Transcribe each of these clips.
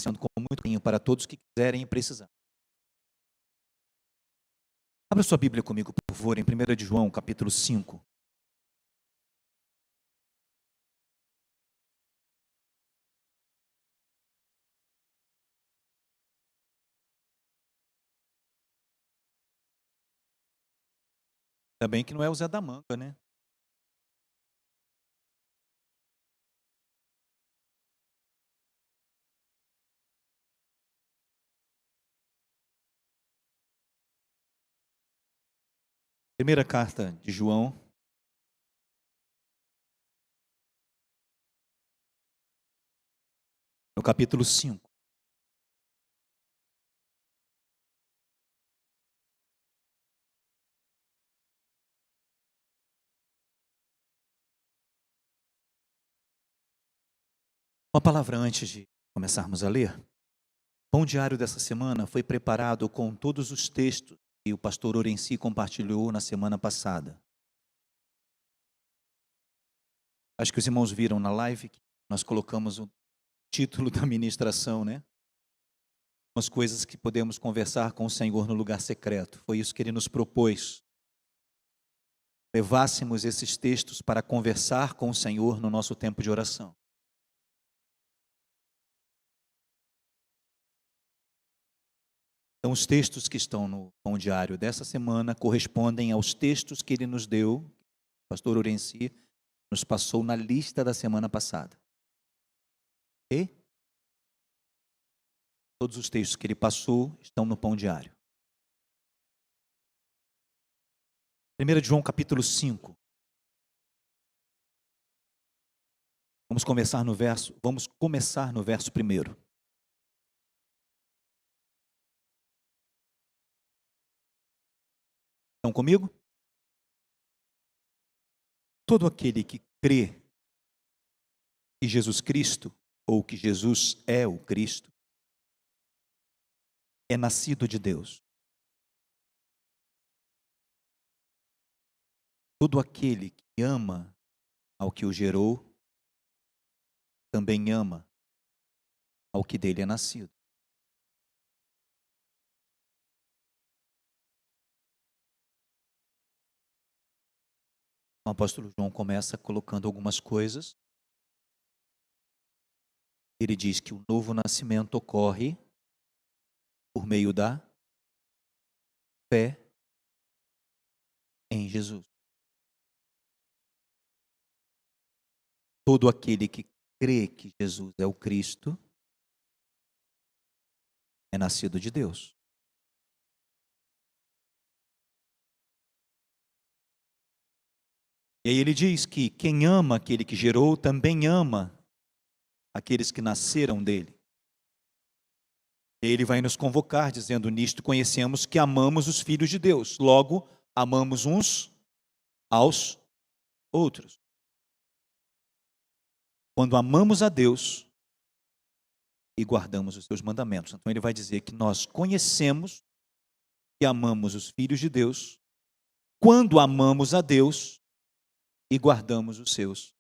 providenciando com muito carinho para todos que quiserem e precisar. Abra sua Bíblia comigo, por favor, em 1 de João, capítulo 5. Ainda bem que não é o Zé da Manga, né? Primeira carta de João, no capítulo 5. Uma palavra antes de começarmos a ler. O pão diário dessa semana foi preparado com todos os textos que o pastor Orenci compartilhou na semana passada. Acho que os irmãos viram na live que nós colocamos o título da ministração, né? Umas coisas que podemos conversar com o Senhor no lugar secreto. Foi isso que Ele nos propôs. Levássemos esses textos para conversar com o Senhor no nosso tempo de oração. Então, os textos que estão no pão diário dessa semana correspondem aos textos que Ele nos deu, o pastor Orenci nos passou na lista da semana passada. Ok? Todos os textos que Ele passou estão no pão diário. 1 de João capítulo 5. Vamos começar no verso 1. Estão comigo? Todo aquele que crê que Jesus Cristo, ou que Jesus é o Cristo, é nascido de Deus. Todo aquele que ama ao que o gerou, também ama ao que dele é nascido. O apóstolo João começa colocando algumas coisas. Ele diz que o novo nascimento ocorre por meio da fé em Jesus. Todo aquele que crê que Jesus é o Cristo é nascido de Deus. E aí ele diz que quem ama aquele que gerou também ama aqueles que nasceram dele. E ele vai nos convocar dizendo: nisto conhecemos que amamos os filhos de Deus, logo amamos uns aos outros. Quando amamos a Deus e guardamos os seus mandamentos. Então ele vai dizer que nós conhecemos e amamos os filhos de Deus quando amamos a Deus e guardamos os seus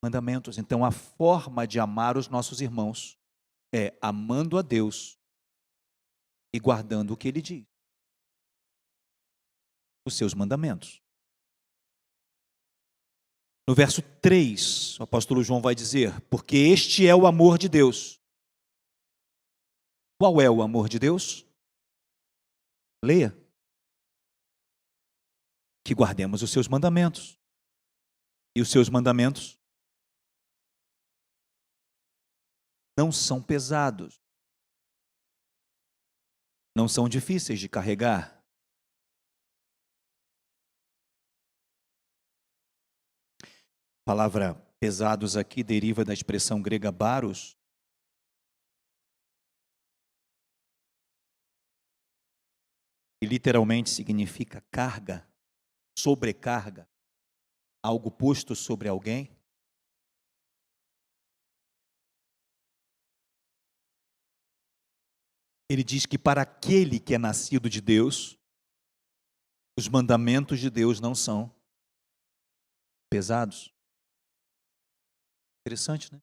mandamentos. Então a forma de amar os nossos irmãos é amando a Deus e guardando o que Ele diz, os seus mandamentos. No verso 3, o apóstolo João vai dizer: porque este é o amor de Deus. Qual é o amor de Deus? Leia. Que guardemos os seus mandamentos. E os seus mandamentos não são pesados, não são difíceis de carregar. A palavra pesados aqui deriva da expressão grega baros, que literalmente significa carga, sobrecarga, algo posto sobre alguém. Ele diz que para aquele que é nascido de Deus, os mandamentos de Deus não são pesados. Interessante, né?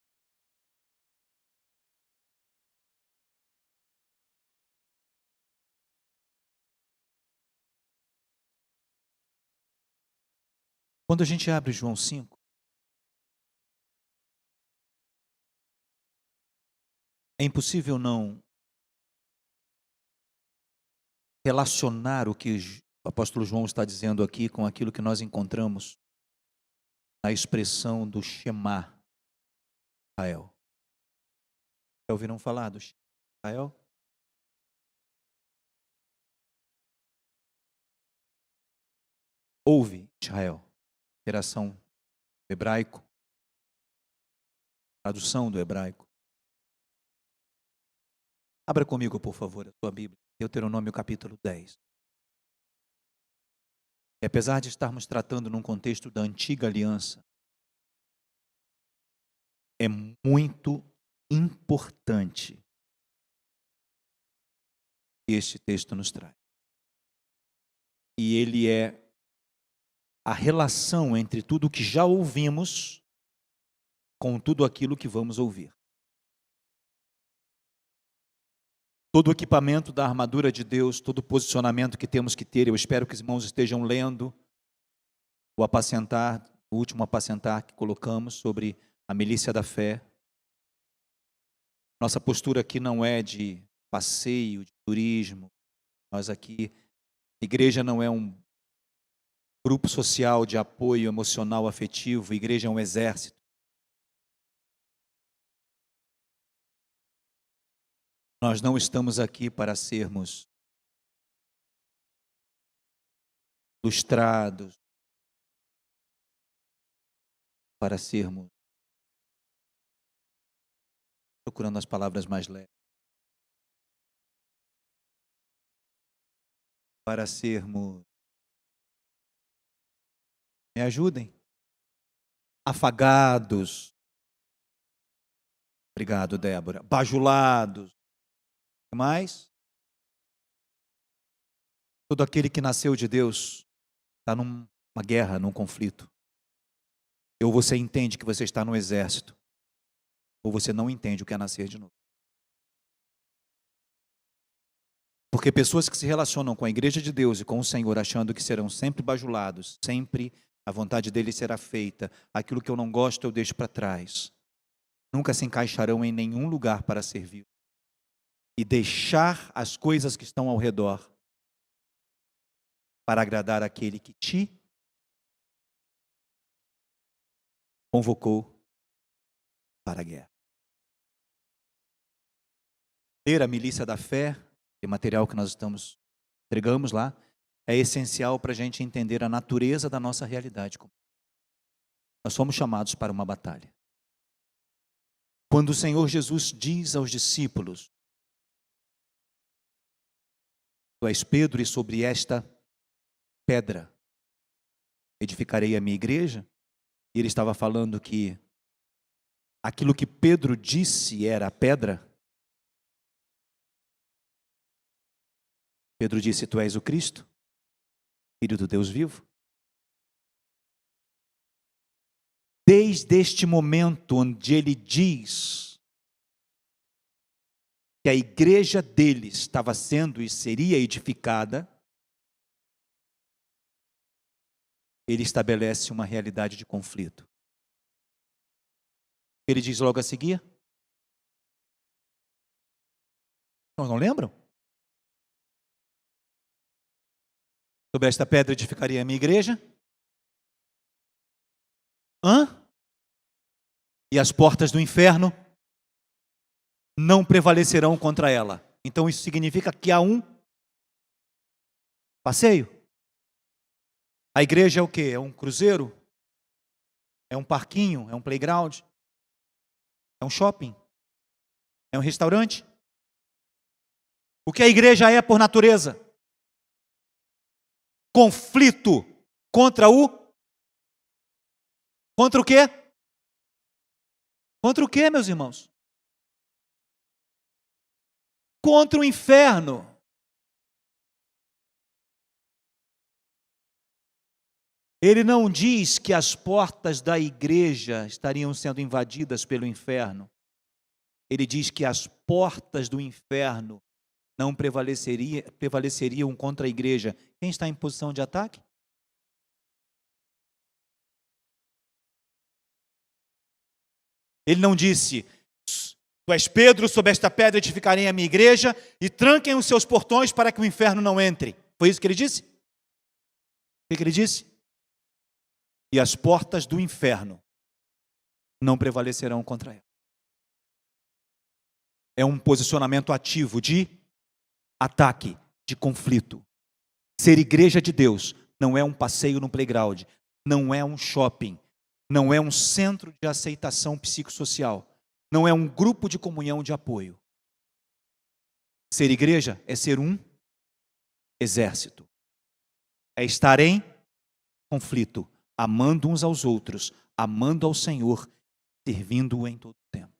Quando a gente abre João 5, é impossível não relacionar o que o apóstolo João está dizendo aqui com aquilo que nós encontramos na expressão do Shema Israel. Já ouviram falar do Shema Israel? Ouve, Israel, interação hebraico, tradução do hebraico. Abra comigo, por favor, a sua Bíblia, Deuteronômio capítulo 10. E apesar de estarmos tratando num contexto da antiga aliança, é muito importante que este texto nos traz. E ele é a relação entre tudo que já ouvimos com tudo aquilo que vamos ouvir. Todo o equipamento da armadura de Deus, todo o posicionamento que temos que ter, eu espero que os irmãos estejam lendo o último apacentar que colocamos sobre a milícia da fé. Nossa postura aqui não é de passeio, de turismo. Nós aqui, a igreja não é um grupo social de apoio emocional, afetivo. A igreja é um exército. Nós não estamos aqui para sermos lustrados, para sermos, procurando as palavras mais leves, para sermos, me ajudem, afagados, obrigado, Débora, bajulados, o que mais? Todo aquele que nasceu de Deus está numa guerra, num conflito. Ou você entende que você está no exército, ou você não entende o que é nascer de novo. Porque pessoas que se relacionam com a igreja de Deus e com o Senhor achando que serão sempre bajulados, sempre a vontade dele será feita, aquilo que eu não gosto eu deixo para trás, nunca se encaixarão em nenhum lugar para servir. E deixar as coisas que estão ao redor para agradar aquele que te convocou para a guerra. Ler a milícia da fé, o material que nós entregamos lá, é essencial para a gente entender a natureza da nossa realidade. Nós somos chamados para uma batalha. Quando o Senhor Jesus diz aos discípulos, tu és Pedro e sobre esta pedra edificarei a minha igreja, e ele estava falando que aquilo que Pedro disse era a pedra. Pedro disse, tu és o Cristo, Filho do Deus vivo. Desde este momento onde ele diz que a igreja dele estava sendo e seria edificada, ele estabelece uma realidade de conflito. Ele diz logo a seguir. Não lembram? Sobre esta pedra edificaria a minha igreja. E as portas do inferno não prevalecerão contra ela. Então isso significa que há um passeio. A igreja é o quê? É um cruzeiro? É um parquinho? É um playground? É um shopping? É um restaurante? O que a igreja é por natureza? Conflito contra o quê? Contra o quê, meus irmãos? Contra o inferno. Ele não diz que as portas da igreja estariam sendo invadidas pelo inferno. Ele diz que as portas do inferno não prevaleceriam contra a igreja. Quem está em posição de ataque? Ele não disse: tu és Pedro, sob esta pedra edificarei a minha igreja e tranquem os seus portões para que o inferno não entre. Foi isso que ele disse? O que ele disse? E as portas do inferno não prevalecerão contra ela. É um posicionamento ativo de ataque, de conflito. Ser igreja de Deus não é um passeio no playground, não é um shopping, não é um centro de aceitação psicossocial, não é um grupo de comunhão de apoio. Ser igreja é ser um exército. É estar em conflito, amando uns aos outros, amando ao Senhor, servindo-o em todo o tempo.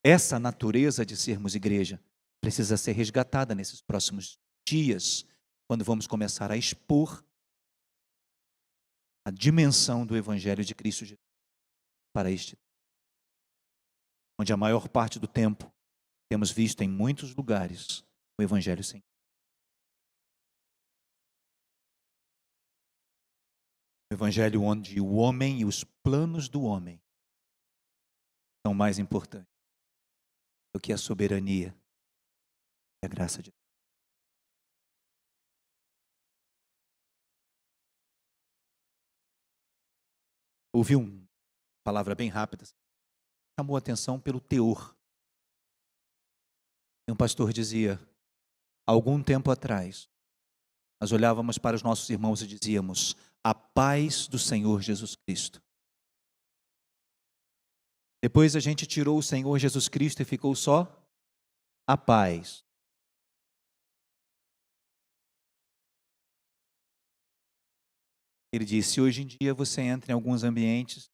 Essa natureza de sermos igreja precisa ser resgatada nesses próximos dias, quando vamos começar a expor a dimensão do Evangelho de Cristo Jesus para este, onde a maior parte do tempo temos visto em muitos lugares o Evangelho sem. O Evangelho onde o homem e os planos do homem são mais importantes do que a soberania e a graça de Deus. Ouvi uma palavra bem rápida, chamou a atenção pelo teor. E um pastor dizia: algum tempo atrás, nós olhávamos para os nossos irmãos e dizíamos: a paz do Senhor Jesus Cristo. Depois a gente tirou o Senhor Jesus Cristo e ficou só a paz. Ele disse: hoje em dia você entra em alguns ambientes,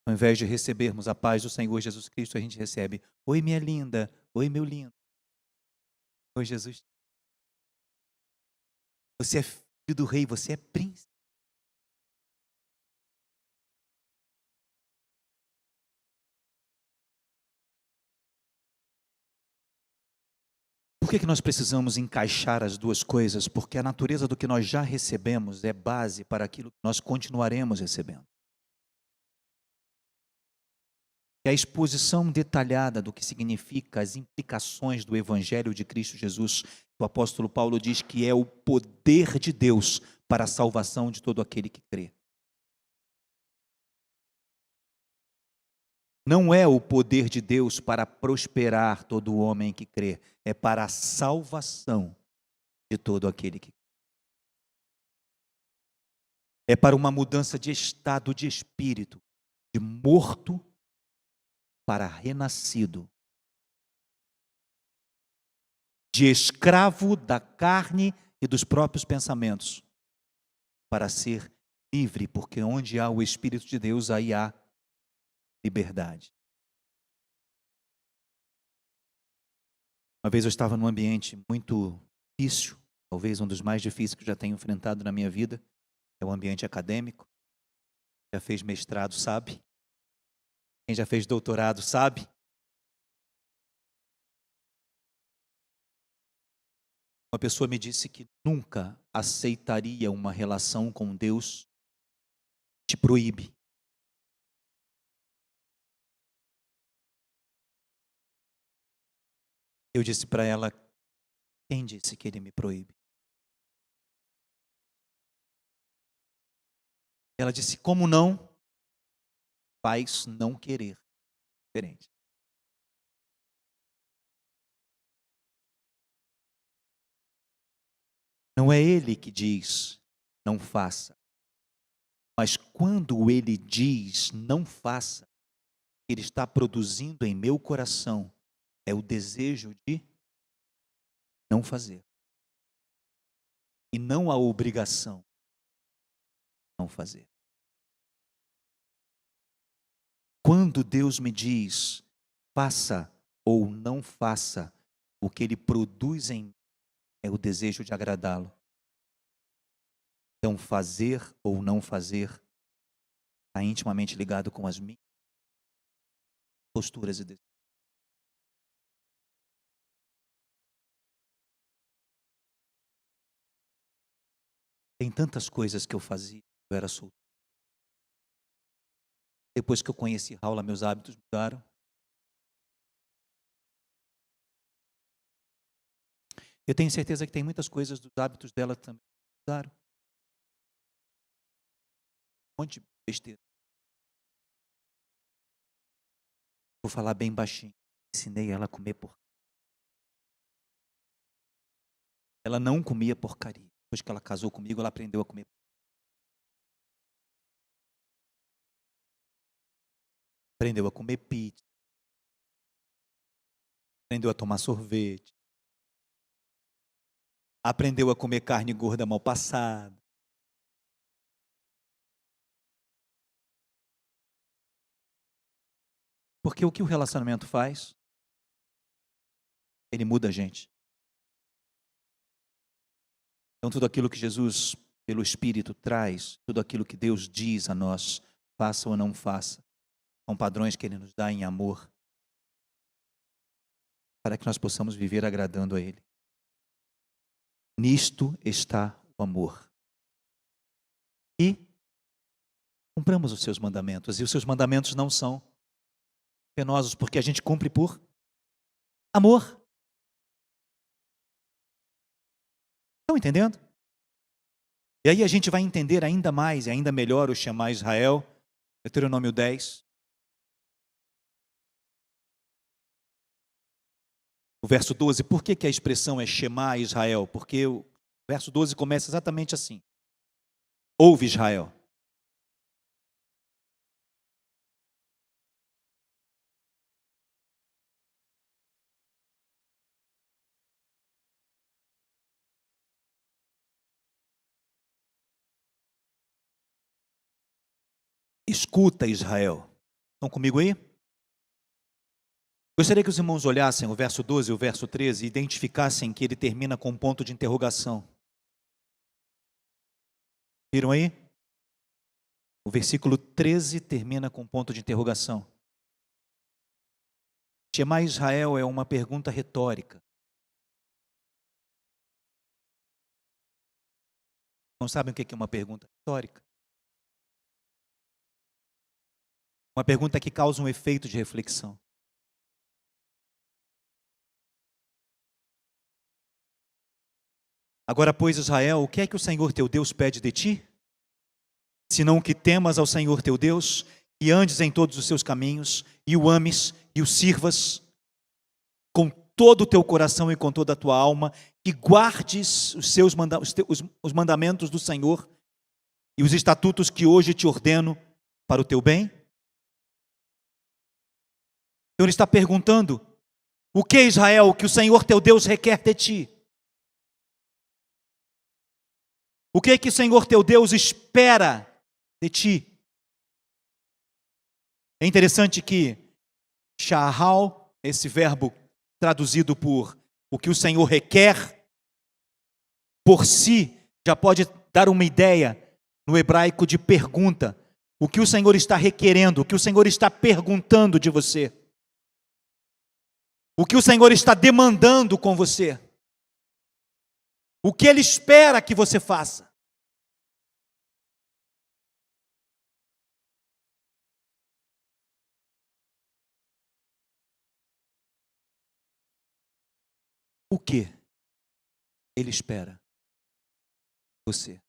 ao invés de recebermos a paz do Senhor Jesus Cristo, a gente recebe: oi minha linda, oi meu lindo. Oi Jesus. Você é filho do rei, você é príncipe. Por que nós precisamos encaixar as duas coisas? Porque a natureza do que nós já recebemos é base para aquilo que nós continuaremos recebendo. E a exposição detalhada do que significa as implicações do Evangelho de Cristo Jesus, o apóstolo Paulo diz que é o poder de Deus para a salvação de todo aquele que crê. Não é o poder de Deus para prosperar todo homem que crê, é para a salvação de todo aquele que crê. É para uma mudança de estado de espírito, de morto para renascido, de escravo da carne e dos próprios pensamentos, para ser livre, porque onde há o Espírito de Deus, aí há liberdade. Uma vez eu estava num ambiente muito difícil, talvez um dos mais difíceis que eu já tenho enfrentado na minha vida, é o ambiente acadêmico. Já fez mestrado, sabe? Quem já fez doutorado, sabe? Uma pessoa me disse que nunca aceitaria uma relação com Deus que te proíbe. Eu disse para ela: quem disse que ele me proíbe? Ela disse: como não? Faz não querer. Diferente. Não é ele que diz, não faça. Mas quando ele diz, não faça, ele está produzindo em meu coração é o desejo de não fazer. E não a obrigação de não fazer. Quando Deus me diz, faça ou não faça, o que ele produz em mim é o desejo de agradá-lo. Então, fazer ou não fazer está intimamente ligado com as minhas posturas e desejos. Tem tantas coisas que eu fazia quando eu era solteiro. Depois que eu conheci Raula, meus hábitos mudaram. Eu tenho certeza que tem muitas coisas dos hábitos dela também que mudaram. Um monte de besteira. Vou falar bem baixinho. Ensinei ela a comer porcaria. Ela não comia porcaria. Depois que ela casou comigo, ela aprendeu a comer. Aprendeu a comer pizza. Aprendeu a tomar sorvete. Aprendeu a comer carne gorda mal passada. Porque o que o relacionamento faz? Ele muda a gente. Então tudo aquilo que Jesus, pelo Espírito, traz, tudo aquilo que Deus diz a nós, faça ou não faça, são padrões que Ele nos dá em amor, para que nós possamos viver agradando a Ele. Nisto está o amor. E cumpramos os seus mandamentos. E os seus mandamentos não são penosos, porque a gente cumpre por amor. Estão entendendo? E aí a gente vai entender ainda mais e ainda melhor o Shema Israel, Deuteronômio 10. O verso 12, por que a expressão é Shema Israel? Porque o verso 12 começa exatamente assim. Ouve Israel. Escuta Israel. Estão comigo aí? Gostaria que os irmãos olhassem o verso 12 e o verso 13 e identificassem que ele termina com um ponto de interrogação. Viram aí? O versículo 13 termina com um ponto de interrogação. Shema Israel é uma pergunta retórica. Não sabem o que é uma pergunta retórica? Uma pergunta que causa um efeito de reflexão. Agora, pois, Israel, o que é que o Senhor teu Deus pede de ti? Senão que temas ao Senhor teu Deus, e andes em todos os seus caminhos, e o ames, e o sirvas com todo o teu coração e com toda a tua alma, que guardes os mandamentos do Senhor e os estatutos que hoje te ordeno para o teu bem? Então ele está perguntando, o que, Israel, que o Senhor teu Deus requer de ti? O que o Senhor teu Deus espera de ti? É interessante que shahal, esse verbo traduzido por o que o Senhor requer, por si, já pode dar uma ideia no hebraico de pergunta. O que o Senhor está requerendo, o que o Senhor está perguntando de você. O que o Senhor está demandando com você. O que Ele espera que você faça. O que Ele espera de você.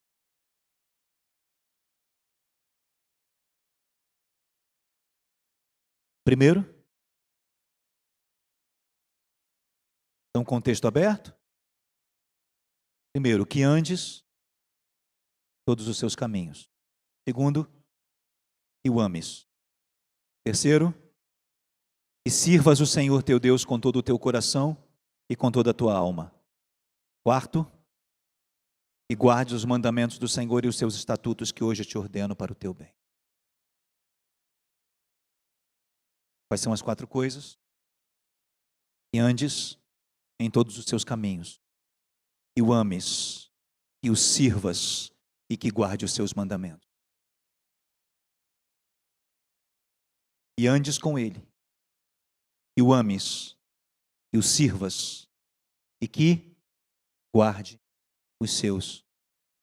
Primeiro, é um contexto aberto. Primeiro, que andes todos os seus caminhos. Segundo, que o ames. Terceiro, que sirvas o Senhor teu Deus com todo o teu coração e com toda a tua alma. Quarto, que guardes os mandamentos do Senhor e os seus estatutos que hoje te ordeno para o teu bem. Quais são as 4 coisas? Que andes em todos os seus caminhos, que o ames, que o sirvas e que guarde os seus mandamentos. E andes com ele, que o ames, que o sirvas e que guarde os seus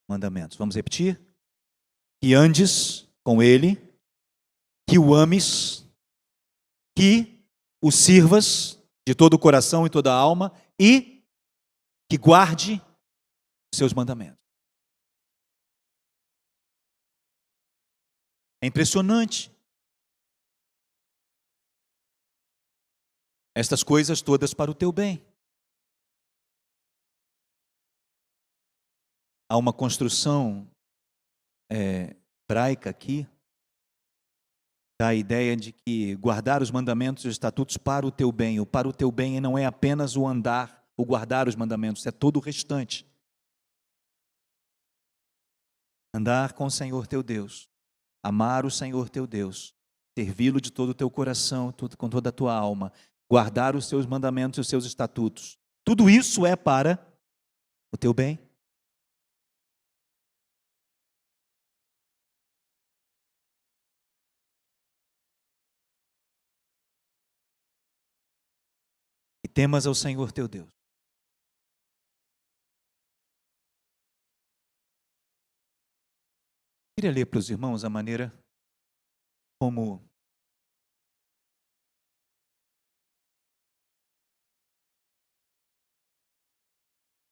mandamentos. Vamos repetir? Que andes com ele, que o ames, que o sirvas de todo o coração e toda a alma e que guarde os seus mandamentos. É impressionante. Estas coisas todas para o teu bem. Há uma construção hebraica aqui, dá a ideia de que guardar os mandamentos e os estatutos para o teu bem. O para o teu bem não é apenas o andar, o guardar os mandamentos, é todo o restante. Andar com o Senhor teu Deus, amar o Senhor teu Deus, servi-lo de todo o teu coração, com toda a tua alma, guardar os seus mandamentos e os seus estatutos. Tudo isso é para o teu bem. E temas ao Senhor teu Deus. Queria ler para os irmãos a maneira como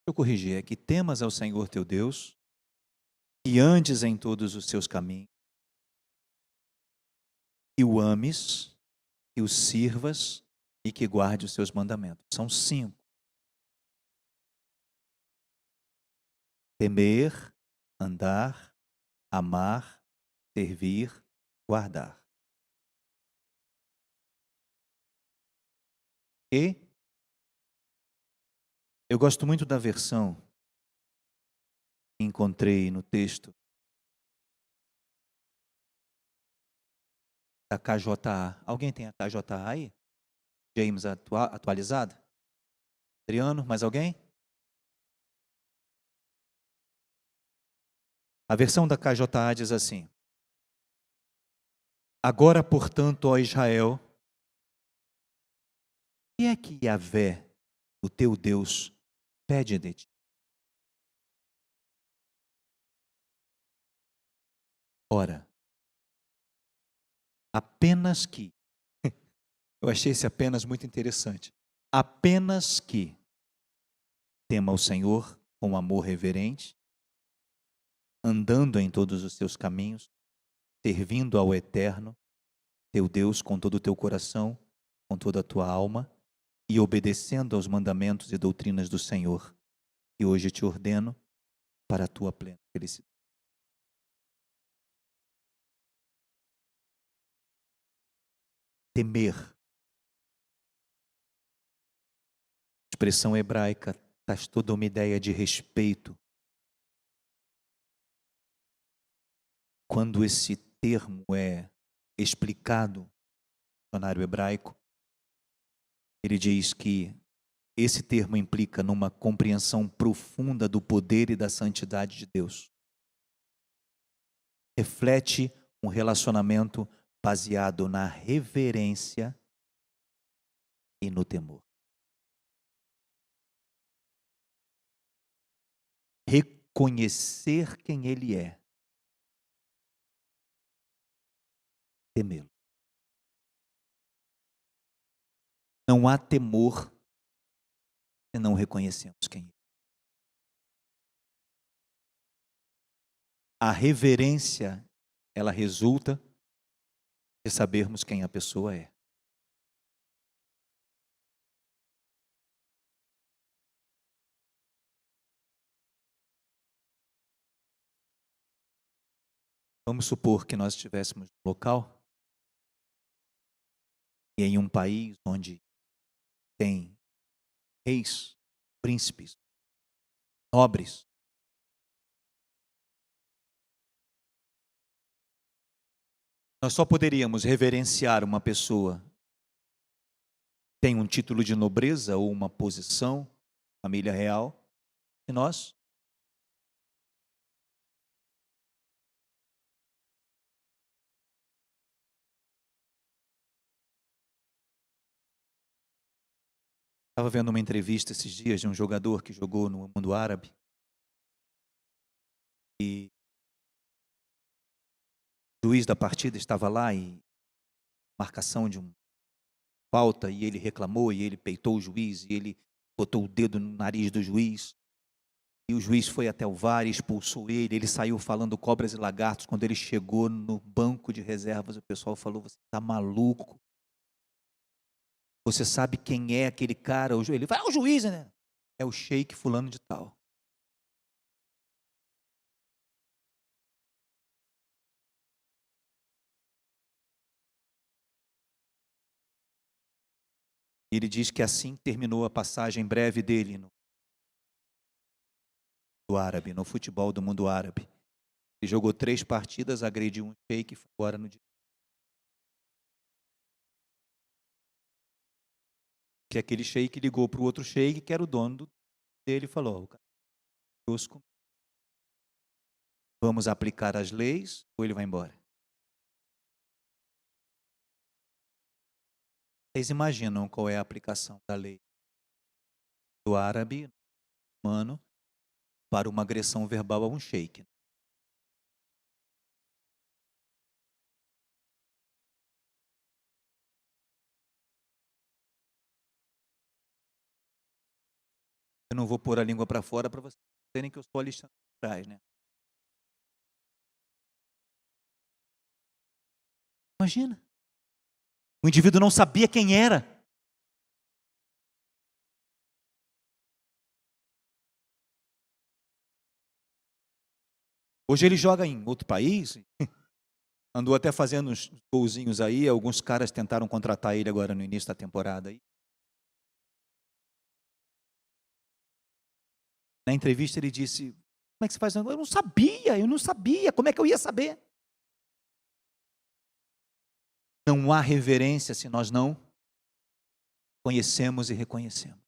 eu corrigi, é que temas ao Senhor teu Deus e andes em todos os seus caminhos, que o ames, que o sirvas e que guarde os seus mandamentos. São 5. Temer, andar, amar, servir, guardar. E eu gosto muito da versão que encontrei no texto da KJA. Alguém tem a KJA aí? James atualizada? Adriano, mais alguém? A versão da KJA diz assim: agora, portanto, ó Israel, o que é que Yahvé, o teu Deus, pede de ti? Ora, apenas que, eu achei esse apenas muito interessante, apenas que tema o Senhor com amor reverente, andando em todos os seus caminhos, servindo ao Eterno, teu Deus, com todo o teu coração, com toda a tua alma, e obedecendo aos mandamentos e doutrinas do Senhor, que hoje te ordeno para a tua plena felicidade. Temer. Expressão hebraica, traz toda uma ideia de respeito. Quando esse termo é explicado no dicionário hebraico, ele diz que esse termo implica numa compreensão profunda do poder e da santidade de Deus. Reflete um relacionamento baseado na reverência e no temor. Reconhecer quem Ele é. Temê-lo. Não há temor se não reconhecemos quem é. A reverência, ela resulta de sabermos quem a pessoa é. Vamos supor que nós estivéssemos no local e em um país onde tem reis, príncipes, nobres. Nós só poderíamos reverenciar uma pessoa que tem um título de nobreza ou uma posição, família real, se nós estava vendo uma entrevista esses dias de um jogador que jogou no mundo árabe e o juiz da partida estava lá e marcação de uma falta, e ele reclamou, e ele peitou o juiz, e ele botou o dedo no nariz do juiz, e o juiz foi até o VAR e expulsou ele saiu falando cobras e lagartos. Quando ele chegou no banco de reservas, o pessoal falou: você está maluco? Você sabe quem é aquele cara? Ele vai, o juiz, né? É o Sheik fulano de tal. Ele diz que assim terminou a passagem breve dele no árabe, no futebol do mundo árabe. Ele jogou 3 partidas, agrediu um sheik e foi embora no dia. Que aquele sheik ligou para o outro sheik, que era o dono dele, e falou: vamos aplicar as leis ou ele vai embora. Vocês imaginam qual é a aplicação da lei do árabe, humano, para uma agressão verbal a um sheik? Eu não vou pôr a língua para fora para vocês verem que eu estou Alexandre de Moraes, né? Imagina. O indivíduo não sabia quem era. Hoje ele joga em outro país. Andou até fazendo uns golzinhos aí. Alguns caras tentaram contratar ele agora no início da temporada aí. Na entrevista ele disse: como é que você faz? Eu não sabia. Como é que eu ia saber? Não há reverência se nós não conhecemos e reconhecemos.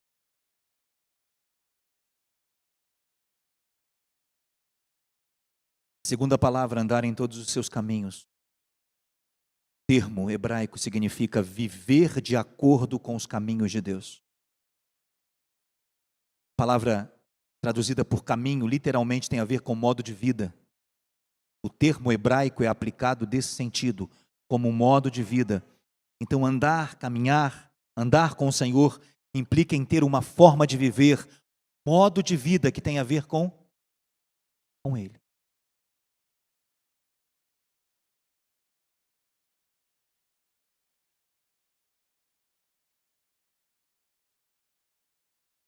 Segunda palavra, andar em todos os seus caminhos. O termo hebraico significa viver de acordo com os caminhos de Deus. A palavra traduzida por caminho literalmente tem a ver com modo de vida. O termo hebraico é aplicado desse sentido, como um modo de vida. Então andar, caminhar, andar com o Senhor implica em ter uma forma de viver, modo de vida que tem a ver com Ele.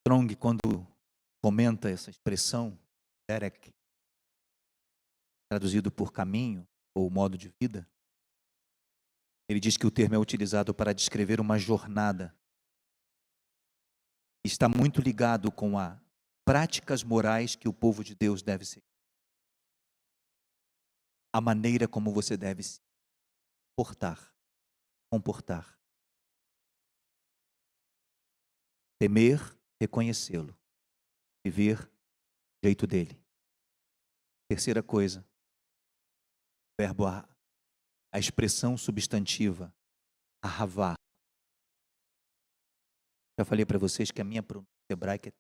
Strong, quando comenta essa expressão, derek, traduzido por caminho ou modo de vida, ele diz que o termo é utilizado para descrever uma jornada. Está muito ligado com as práticas morais que o povo de Deus deve seguir. A maneira como você deve se comportar. Temer, reconhecê-lo. Viver do jeito dele. Terceira coisa, o verbo a expressão substantiva, ahavá. Já falei para vocês que a minha pronúncia hebraica é...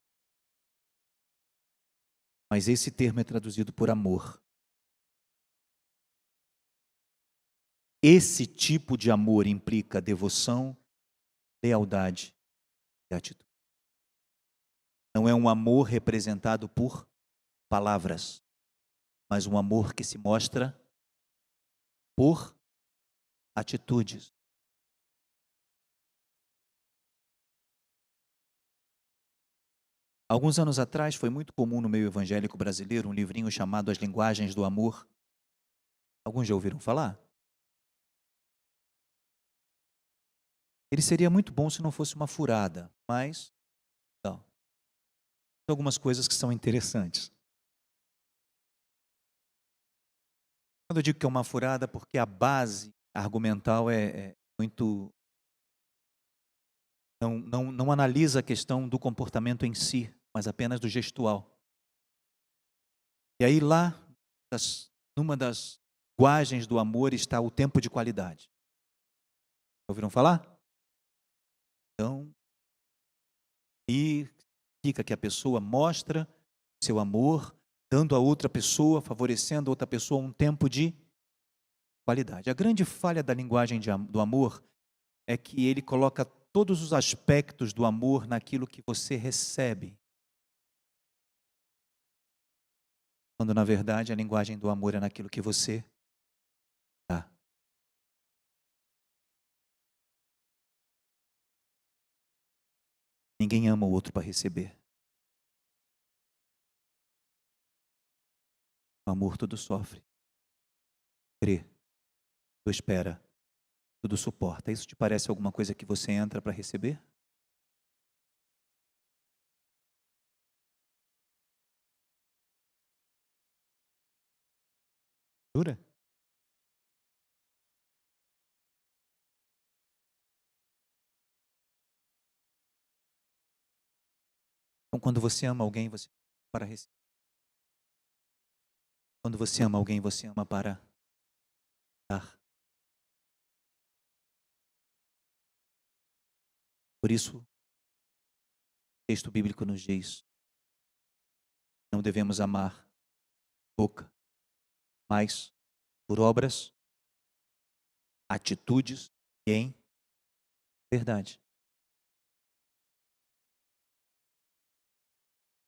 Mas esse termo é traduzido por amor. Esse tipo de amor implica devoção, lealdade e atitude. Não é um amor representado por palavras, mas um amor que se mostra por atitudes. Alguns anos atrás foi muito comum no meio evangélico brasileiro um livrinho chamado As Linguagens do Amor. Alguns já ouviram falar? Ele seria muito bom se não fosse uma furada, mas não. Tem algumas coisas que são interessantes. Quando eu digo que é uma furada, porque a base argumental é muito... Não analisa a questão do comportamento em si, mas apenas do gestual. E aí lá, numa das linguagens do amor está o tempo de qualidade. Ouviram falar? Então, e fica que a pessoa mostra seu amor, dando a outra pessoa, favorecendo a outra pessoa um tempo de qualidade. A grande falha da linguagem do amor é que ele coloca todos os aspectos do amor naquilo que você recebe. Quando, na verdade, a linguagem do amor é naquilo que você dá. Ninguém ama o outro para receber. O amor tudo sofre, crê, tudo espera, tudo suporta. Isso te parece alguma coisa que você entra para receber? Jura? Então, quando você ama alguém, você ama para receber. Quando você ama alguém, você ama para dar. Por isso, o texto bíblico nos diz: não devemos amar boca, mas por obras, atitudes e em verdade.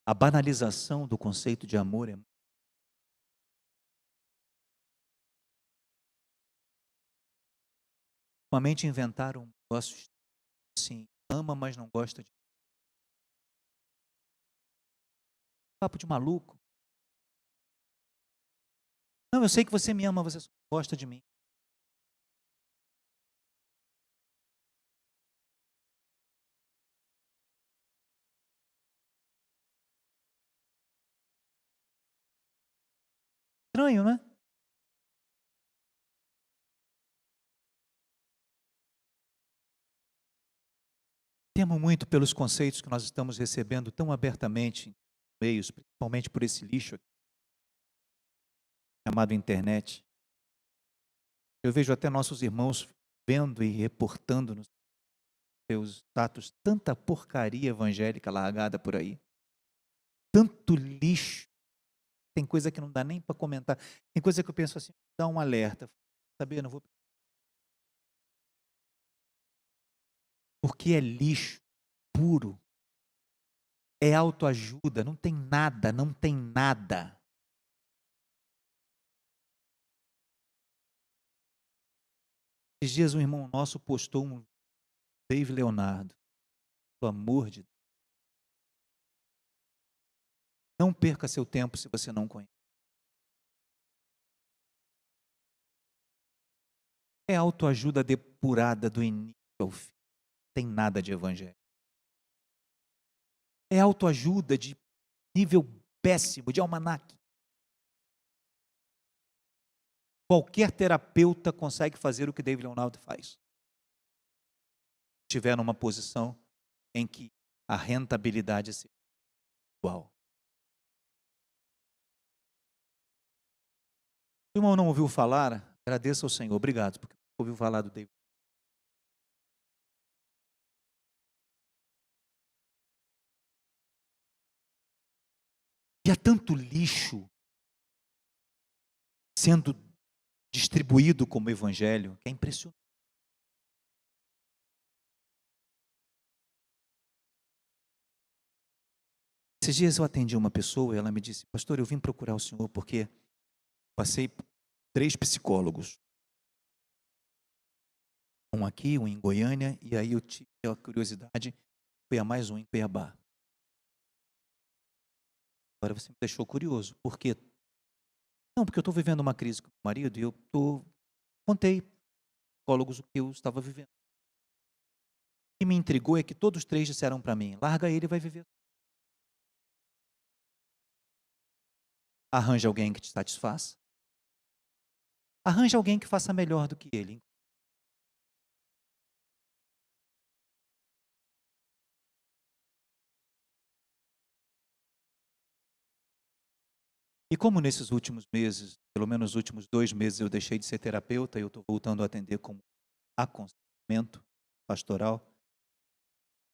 A banalização do conceito de amor é somente inventar um negócio assim, ama, mas não gosta de. Papo de maluco. Não, eu sei que você me ama, você só não gosta de mim. Estranho, né? Temo muito pelos conceitos que nós estamos recebendo tão abertamente em meios, principalmente por esse lixo aqui, chamado internet. Eu vejo até nossos irmãos vendo e reportando nos seus status tanta porcaria evangélica largada por aí. Tanto lixo. Tem coisa que não dá nem para comentar. Tem coisa que eu penso assim, dá um alerta. Saber, não vou. Porque é lixo puro. É autoajuda, não tem nada, não tem nada. Esses dias um irmão nosso postou um Dave Leonardo. Pelo amor de Deus. Não perca seu tempo se você não conhece. É autoajuda depurada do início ao fim. Não tem nada de evangelho. É autoajuda de nível péssimo, de almanaque. Qualquer terapeuta consegue fazer o que Dave Leonardo faz. Se estiver numa posição em que a rentabilidade seja igual. Se o irmão não ouviu falar, agradeça ao Senhor. Obrigado, porque ouviu falar do David. E há tanto lixo sendo distribuído como evangelho, que é impressionante. Esses dias eu atendi uma pessoa e ela me disse: pastor, eu vim procurar o senhor porque passei por 3 psicólogos. Um aqui, um em Goiânia, e aí eu tive a curiosidade, fui a mais um em Cuiabá. Agora você me deixou curioso. Por quê? Não, porque eu estou vivendo uma crise com o meu marido e contei psicólogos o que eu estava vivendo. O que me intrigou é que todos 3 disseram para mim: larga ele e vai viver. Arranja alguém que te satisfaça. Arranja alguém que faça melhor do que ele. E como nesses últimos meses, pelo menos os últimos 2 meses, eu deixei de ser terapeuta e eu estou voltando a atender como aconselhamento pastoral,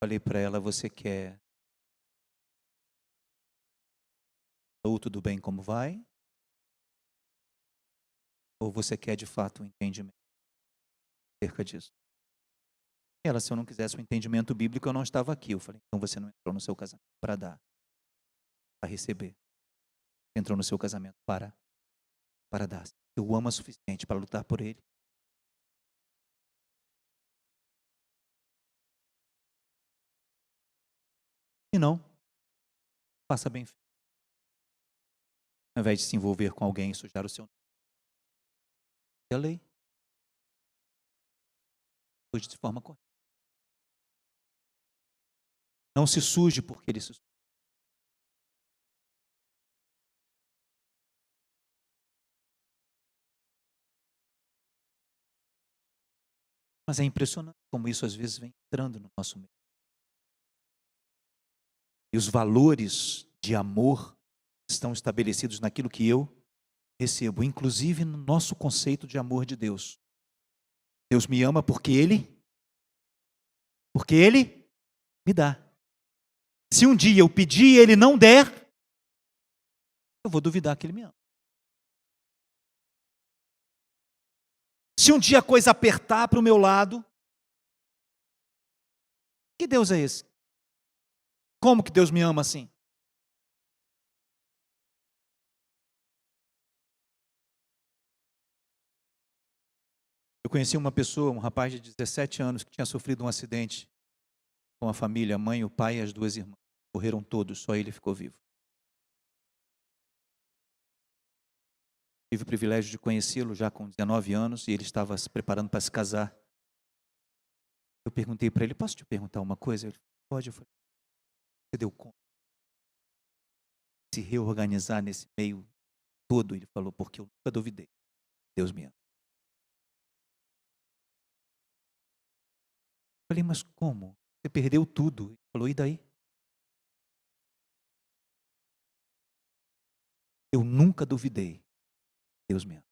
falei para ela: você quer ou tudo bem como vai? Ou você quer de fato um entendimento acerca disso? Ela, se eu não quisesse o entendimento bíblico, eu não estava aqui. Eu falei, então você não entrou no seu casamento para dar, para receber. Entrou no seu casamento para dar. Eu o amo o suficiente para lutar por ele. E não, faça bem feito. Ao invés de se envolver com alguém e sujar o seu nome. É a lei. Suje de forma correta. Não se suje porque ele se suje. Mas é impressionante como isso às vezes vem entrando no nosso meio. E os valores de amor estão estabelecidos naquilo que eu recebo, inclusive no nosso conceito de amor de Deus. Deus me ama porque Ele me dá. Se um dia eu pedir e Ele não der, eu vou duvidar que Ele me ama. Se um dia a coisa apertar para o meu lado, que Deus é esse? Como que Deus me ama assim? Eu conheci uma pessoa, um rapaz de 17 anos, que tinha sofrido um acidente com a família, a mãe, o pai e as duas irmãs. Morreram todos, só ele ficou vivo. Tive o privilégio de conhecê-lo já com 19 anos e ele estava se preparando para se casar. Eu perguntei para ele, posso te perguntar uma coisa? Ele falou, pode. Eu falei, você deu conta de se reorganizar nesse meio todo? Ele falou, porque eu nunca duvidei. Deus me ama. Eu falei, mas como? Você perdeu tudo. Ele falou, e daí? Eu nunca duvidei. Deus me ama.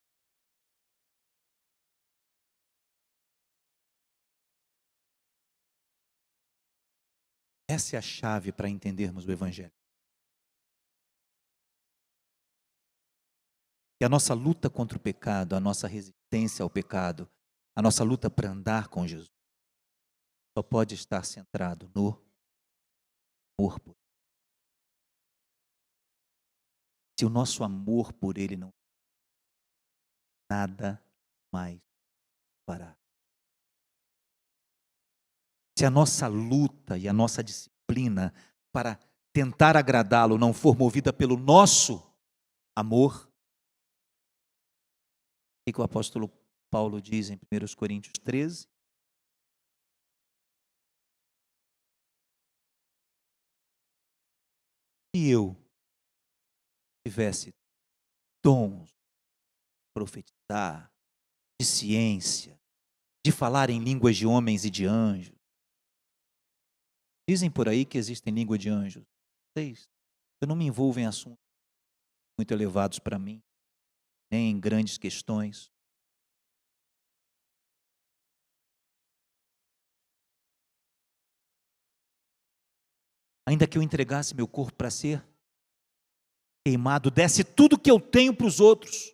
Essa é a chave para entendermos o Evangelho. E a nossa luta contra o pecado, a nossa resistência ao pecado, a nossa luta para andar com Jesus, só pode estar centrado no amor por Ele. Se o nosso amor por Ele não, nada mais fará. Se a nossa luta e a nossa disciplina para tentar agradá-lo não for movida pelo nosso amor, o que o apóstolo Paulo diz em 1 Coríntios 13? Se eu tivesse dons de profetizar, de ciência, de falar em línguas de homens e de anjos, dizem por aí que existem língua de anjos. Eu não me envolvo em assuntos muito elevados para mim, nem em grandes questões. Ainda que eu entregasse meu corpo para ser queimado, desse tudo que eu tenho para os outros,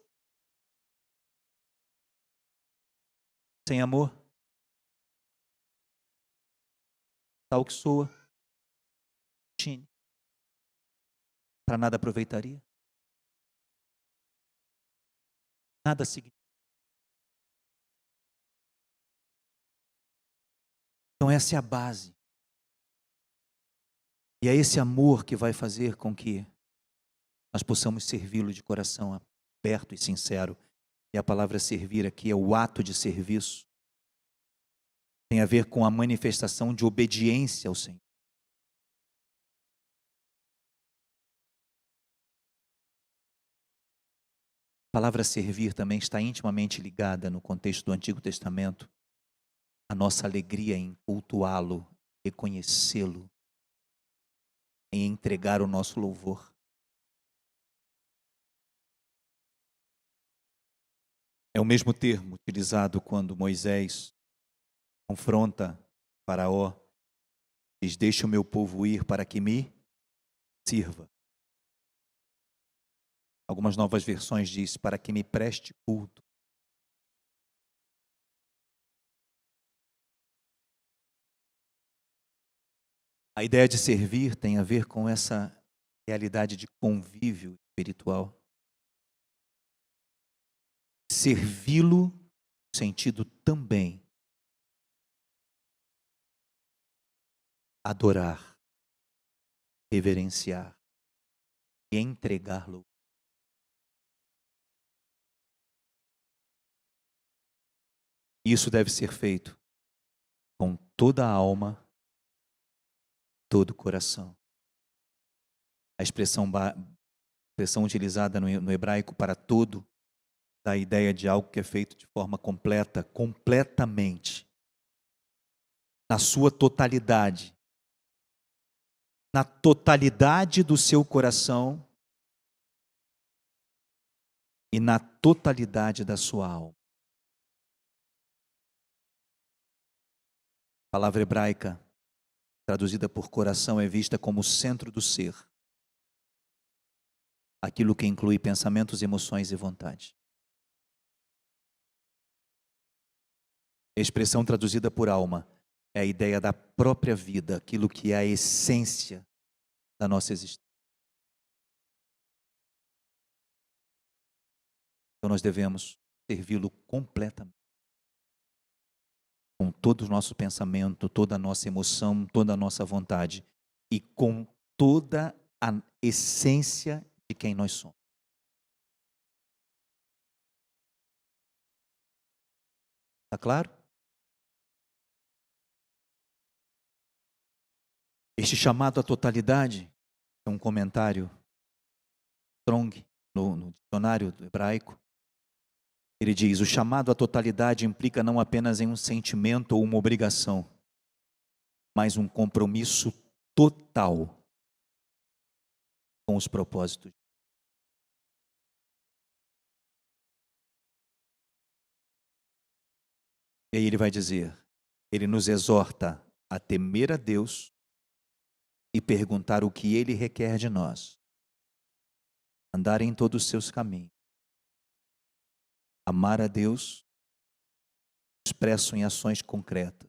sem amor, tal que soa, para nada aproveitaria. Nada significa. Então essa é a base. E é esse amor que vai fazer com que nós possamos servi-lo de coração aberto e sincero. E a palavra servir aqui é o ato de serviço. Tem a ver com a manifestação de obediência ao Senhor. A palavra servir também está intimamente ligada no contexto do Antigo Testamento. A nossa alegria em cultuá-lo, reconhecê-lo, em entregar o nosso louvor. É o mesmo termo utilizado quando Moisés confronta Faraó, diz, deixa o meu povo ir para que me sirva. Algumas novas versões diz, para que me preste culto. A ideia de servir tem a ver com essa realidade de convívio espiritual. Servi-lo no sentido também adorar, reverenciar e entregá-lo. Isso deve ser feito com toda a alma, todo o coração. A expressão utilizada no hebraico para todo dá a ideia de algo que é feito de forma completa, completamente, na sua totalidade. Na totalidade do seu coração e na totalidade da sua alma. A palavra hebraica, traduzida por coração, é vista como o centro do ser. Aquilo que inclui pensamentos, emoções e vontade. A expressão traduzida por alma é a ideia da própria vida, aquilo que é a essência da nossa existência. Então nós devemos servi-lo completamente. Com todo o nosso pensamento, toda a nossa emoção, toda a nossa vontade e com toda a essência de quem nós somos. Está claro? Este chamado à totalidade é um comentário Strong no dicionário hebraico. Ele diz: o chamado à totalidade implica não apenas em um sentimento ou uma obrigação, mas um compromisso total com os propósitos. E aí ele vai dizer, ele nos exorta a temer a Deus e perguntar o que Ele requer de nós. Andar em todos os seus caminhos. Amar a Deus, expresso em ações concretas,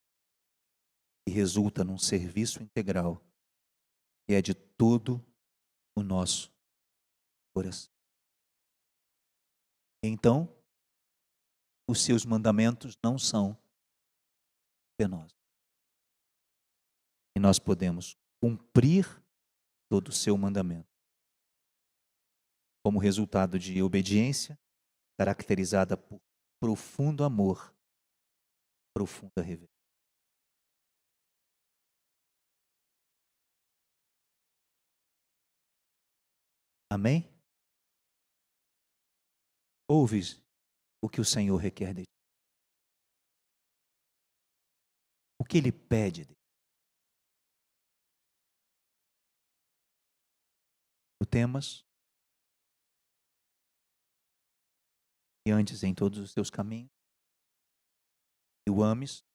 e resulta num serviço integral, que é de todo o nosso coração. Então, os seus mandamentos não são penosos. E nós podemos cumprir todo o seu mandamento. Como resultado de obediência, caracterizada por profundo amor, profunda reverência. Amém? Ouves o que o Senhor requer de ti. O que Ele pede de ti. O temas e antes em todos os teus caminhos. E o ames,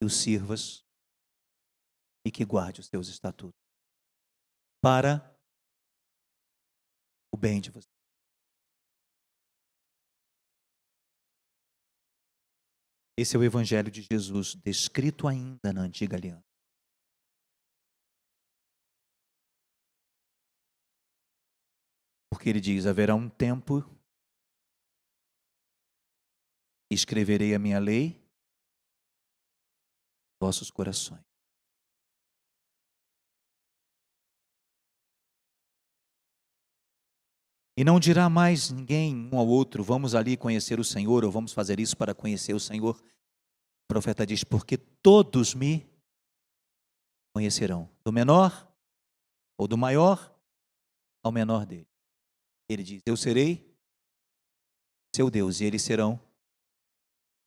e o sirvas e que guarde os teus estatutos. Para o bem de você. Esse é o Evangelho de Jesus, descrito ainda na Antiga Aliança. Porque ele diz, haverá um tempo, escreverei a minha lei em vossos corações. E não dirá mais ninguém um ao outro, vamos ali conhecer o Senhor, ou vamos fazer isso para conhecer o Senhor. O profeta diz, porque todos me conhecerão, do menor ou do maior ao menor dele. Ele diz, eu serei seu Deus e eles serão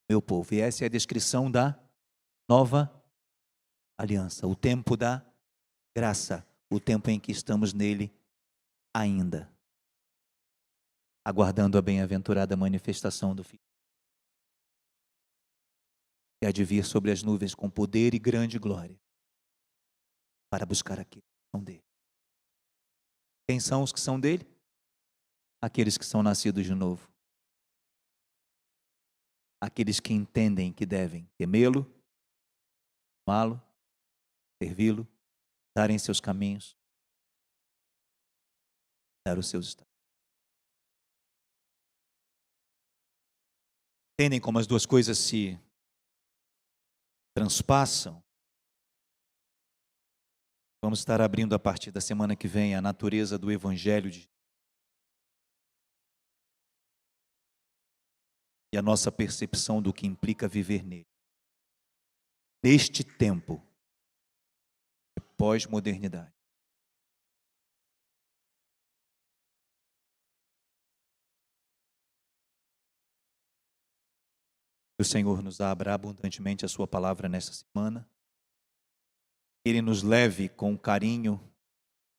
meu povo. E essa é a descrição da nova aliança, o tempo da graça, o tempo em que estamos nele ainda, aguardando a bem-aventurada manifestação do Filho, que há de vir sobre as nuvens com poder e grande glória, para buscar aqueles que são dele. Quem são os que são dele? Aqueles que são nascidos de novo. Aqueles que entendem que devem temê-lo, amá-lo, servi-lo andar em seus caminhos, dar os seus estados. Entendem como as duas coisas se transpassam? Vamos estar abrindo a partir da semana que vem a natureza do Evangelho de Jesus. E a nossa percepção do que implica viver nele. Neste tempo de pós-modernidade. Que o Senhor nos abra abundantemente a sua palavra nesta semana. Que Ele nos leve com carinho,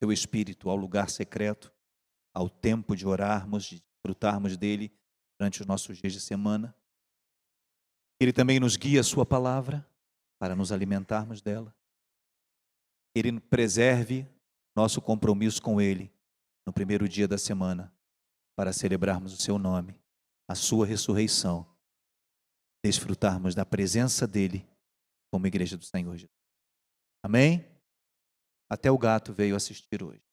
seu Espírito, ao lugar secreto, ao tempo de orarmos, de desfrutarmos dele durante os nossos dias de semana. Que Ele também nos guie a sua palavra para nos alimentarmos dela. Que Ele preserve nosso compromisso com Ele no primeiro dia da semana para celebrarmos o seu nome, a sua ressurreição, desfrutarmos da presença dele como igreja do Senhor Jesus. Amém? Até o gato veio assistir hoje.